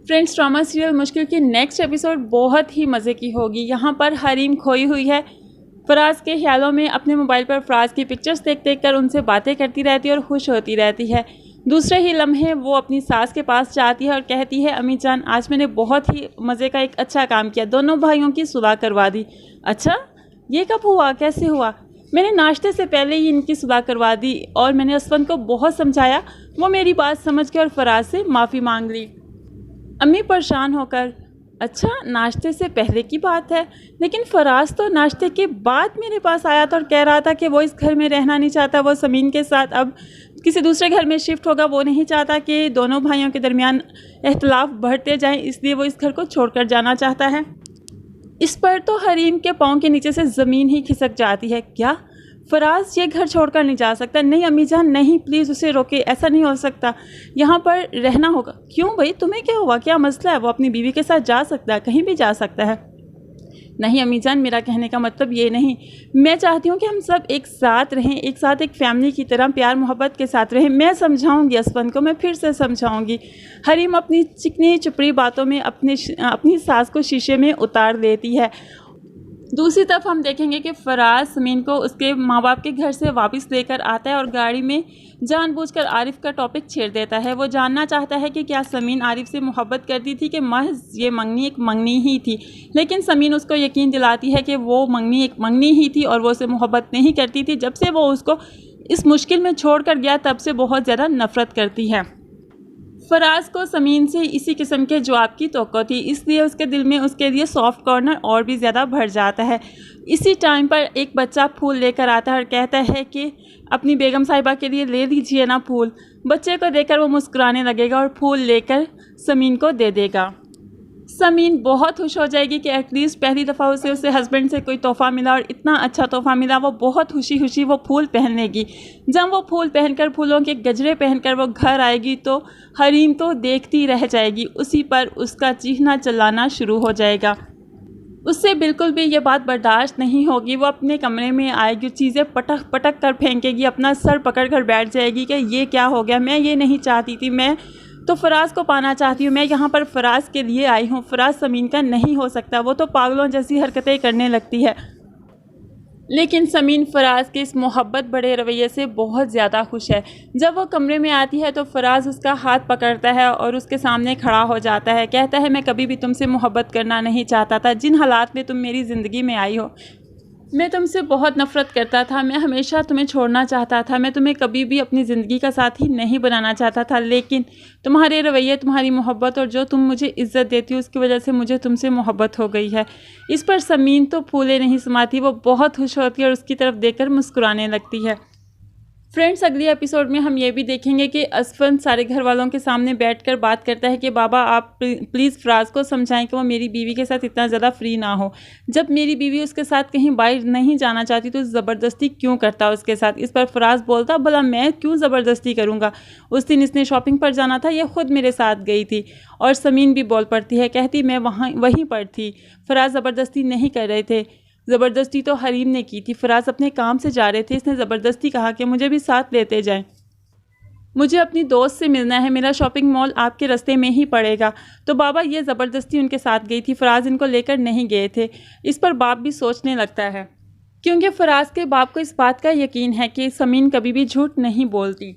Friends, drama serial मुश्किल की next episode बहुत ही मज़े की होगी। यहाँ पर हरीम खोई हुई है फराज के ख्यालों में। अपने मोबाइल पर फराज की पिक्चर्स देख देख कर उनसे बातें करती रहती है और खुश होती रहती है। दूसरे ही लम्हे वो अपनी सास के पास जाती है और कहती है, अम्मी जान आज मैंने बहुत ही मज़े का एक अच्छा काम किया, दोनों भाइयों की सुलह करवा दी। अच्छा, ये कब हुआ, कैसे हुआ? मैंने नाश्ते से पहले ही इनकी सुलह करवा दी और मैंने असफन को बहुत समझाया, वो मेरी बात समझ के और फराज से माफ़ी मांग ली। अम्मी परेशान होकर, अच्छा नाश्ते से पहले की बात है, लेकिन फराज तो नाश्ते के बाद मेरे पास आया था और कह रहा था कि वो इस घर में रहना नहीं चाहता, वो समीन के साथ अब किसी दूसरे घर में शिफ्ट होगा, वो नहीं चाहता कि दोनों भाइयों के दरमियान इख्तलाफ बढ़ते जाएं, इसलिए वो इस घर को छोड़कर जाना चाहता है। इस पर तो हरीम के पाँव के नीचे से ज़मीन ही खिसक जाती है। क्या फराज ये घर छोड़कर नहीं जा सकता? नहीं अम्मी जान नहीं, प्लीज़ उसे रोके, ऐसा नहीं हो सकता, यहाँ पर रहना होगा। क्यों भाई, तुम्हें क्या हुआ, क्या मसला है? वो अपनी बीवी के साथ जा सकता है, कहीं भी जा सकता है। नहीं अम्मी जान, मेरा कहने का मतलब ये नहीं, मैं चाहती हूँ कि हम सब एक साथ रहें, एक साथ एक फैमिली की तरह प्यार मोहब्बत के साथ रहें। मैं समझाऊंगी असफन को, मैं फिर से समझाऊंगी। हरीम अपनी चिकनी चुपड़ी बातों में अपनी सास को शीशे में उतार देती है। दूसरी तरफ हम देखेंगे कि फराज समीन को उसके माँ बाप के घर से वापस लेकर आता है और गाड़ी में जानबूझकर आरिफ का टॉपिक छेड़ देता है। वो जानना चाहता है कि क्या समीन आरिफ से मोहब्बत करती थी कि महज ये मंगनी एक मंगनी ही थी, लेकिन समीन उसको यकीन दिलाती है कि वो मंगनी एक मंगनी ही थी और वो उससे मोहब्बत नहीं करती थी। जब से वो उसको इस मुश्किल में छोड़ कर गया तब से बहुत ज़्यादा नफरत करती है। फराज को समीन से इसी किस्म के जवाब की तवक्को थी, इसलिए उसके दिल में उसके लिए सॉफ्ट कॉर्नर और भी ज़्यादा भर जाता है। इसी टाइम पर एक बच्चा फूल लेकर आता है और कहता है कि अपनी बेगम साहिबा के लिए ले लीजिए ना फूल। बच्चे को देखकर वो मुस्कुराने लगेगा और फूल लेकर समीन को दे देगा। समीन बहुत खुश हो जाएगी कि एटलीस्ट पहली दफ़ा उसे हस्बैंड से कोई तोहफ़ा मिला और इतना अच्छा तोहफ़ा मिला। वो बहुत खुशी खुशी वो फूल पहन लेगी। जब वो फूल पहनकर, फूलों के गजरे पहनकर वो घर आएगी तो हरीम तो देखती रह जाएगी। उसी पर उसका चीखना चिल्लाना शुरू हो जाएगा। उससे बिल्कुल भी ये बात बर्दाश्त नहीं होगी। वो अपने कमरे में आएगी, चीज़ें पटक पटक कर फेंकेगी, अपना सर पकड़ कर बैठ जाएगी कि ये क्या हो गया, मैं ये नहीं चाहती थी, मैं तो फराज को पाना चाहती हूँ, मैं यहाँ पर फराज के लिए आई हूँ, फराज समीन का नहीं हो सकता, वो तो पागलों जैसी हरकतें करने लगती है। लेकिन समीन फराज के इस मोहब्बत बड़े रवैये से बहुत ज़्यादा खुश है। जब वो कमरे में आती है तो फराज उसका हाथ पकड़ता है और उसके सामने खड़ा हो जाता है। कहता है, मैं कभी भी तुमसे मोहब्बत करना नहीं चाहता था, जिन हालात में तुम मेरी ज़िंदगी में आई हो मैं तुमसे बहुत नफ़रत करता था, मैं हमेशा तुम्हें छोड़ना चाहता था, मैं तुम्हें कभी भी अपनी ज़िंदगी का साथी नहीं बनाना चाहता था, लेकिन तुम्हारे रवैये, तुम्हारी मोहब्बत और जो तुम मुझे इज़्ज़त देती हो उसकी वजह से मुझे तुमसे मोहब्बत हो गई है। इस पर समीन तो फूले नहीं समाती, वो बहुत खुश होती है और उसकी तरफ देखकर मुस्कुराने लगती है। फ्रेंड्स, अगले एपिसोड में हम ये भी देखेंगे कि असफन सारे घर वालों के सामने बैठकर बात करता है कि बाबा आप प्लीज़ फराज को समझाएं कि वो मेरी बीवी के साथ इतना ज़्यादा फ्री ना हो। जब मेरी बीवी उसके साथ कहीं बाहर नहीं जाना चाहती तो ज़बरदस्ती क्यों करता उसके साथ? इस पर फराज बोलता, भला मैं क्यों ज़बरदस्ती करूँगा, उस दिन इसने शॉपिंग पर जाना था, ये खुद मेरे साथ गई थी। और समीन भी बोल पड़ती है, कहती मैं वहीं पर थी, फराज ज़बरदस्ती नहीं कर रहे थे, ज़बरदस्ती तो हरीम ने की थी। फराज अपने काम से जा रहे थे, इसने ज़बरदस्ती कहा कि मुझे भी साथ लेते जाएं, मुझे अपनी दोस्त से मिलना है, मेरा शॉपिंग मॉल आपके रास्ते में ही पड़ेगा। तो बाबा ये ज़बरदस्ती उनके साथ गई थी, फराज इनको लेकर नहीं गए थे। इस पर बाप भी सोचने लगता है, क्योंकि फराज के बाप को इस बात का यकीन है कि समीन कभी भी झूठ नहीं बोलती।